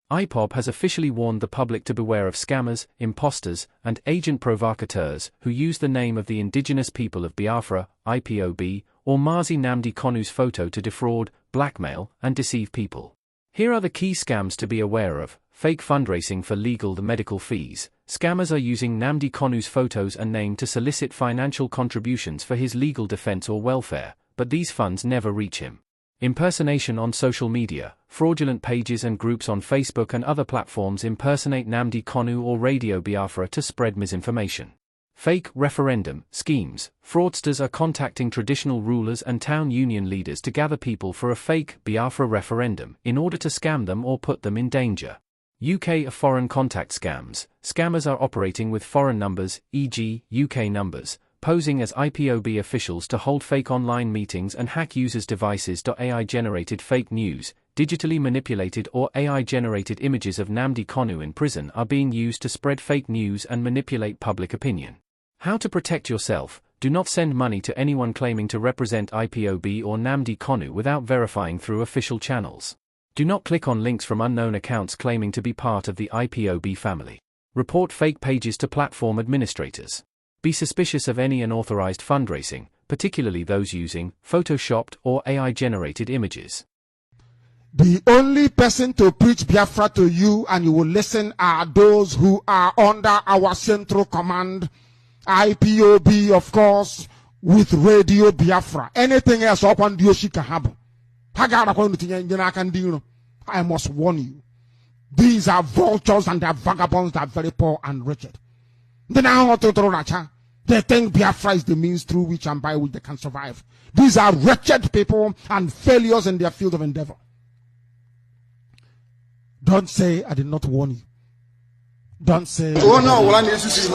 IPOB has officially warned the public to beware of scammers, impostors, and agent provocateurs who use the name of the Indigenous People of Biafra, IPOB, or Mazi Nnamdi Kanu's photo to defraud, blackmail, and deceive people. Here are the key scams to be aware of: fake fundraising for legal and medical fees. Scammers are using Nnamdi Kanu's photos and name to solicit financial contributions for his legal defense or welfare, but these funds never reach him. Impersonation on social media. Fraudulent pages and groups on Facebook and other platforms impersonate Nnamdi Kanu or Radio Biafra to spread misinformation. Fake referendum schemes. Fraudsters are contacting traditional rulers and town union leaders to gather people for a fake Biafra referendum in order to scam them or put them in danger. UK foreign contact scams. Scammers are operating with foreign numbers, e.g., UK numbers, posing as IPOB officials to hold fake online meetings and hack users' devices. AI-generated fake news, digitally manipulated or AI-generated images of Nnamdi Kanu in prison are being used to spread fake news and manipulate public opinion. How to protect yourself? Do not send money to anyone claiming to represent IPOB or Nnamdi Kanu without verifying through official channels. Do not click on links from unknown accounts claiming to be part of the IPOB family. Report fake pages to platform administrators. Be suspicious of any unauthorized fundraising, particularly those using photoshopped or AI-generated images. The only person to preach Biafra to you and you will listen are those who are under our central command, IPOB, of course, with Radio Biafra. Anything else up on Dioshika I must warn you. These are vultures and they are vagabonds that are very poor and wretched. They think Biafra is the means through which and by which they can survive. These are wretched people and failures in their field of endeavor. Don't say I did not warn you. Don't say. Oh no, well, I need to see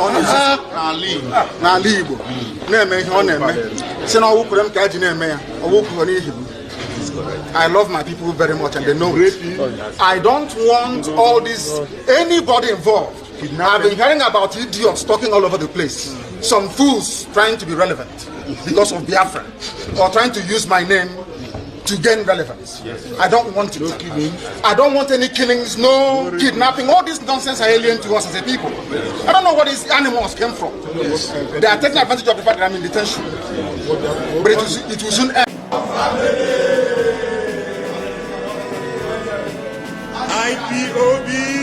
I love my people very much and they know it. I don't want all this, anybody involved. I've been hearing about idiots talking all over the place. Some fools trying to be relevant because of Biafra or trying to use my name to gain relevance. I don't want it. I don't want any killings, no kidnapping. All this nonsense are alien to us as a people. I don't know where these animals came from. They are taking advantage of the fact that I'm in detention. But it will soon end. IPOB.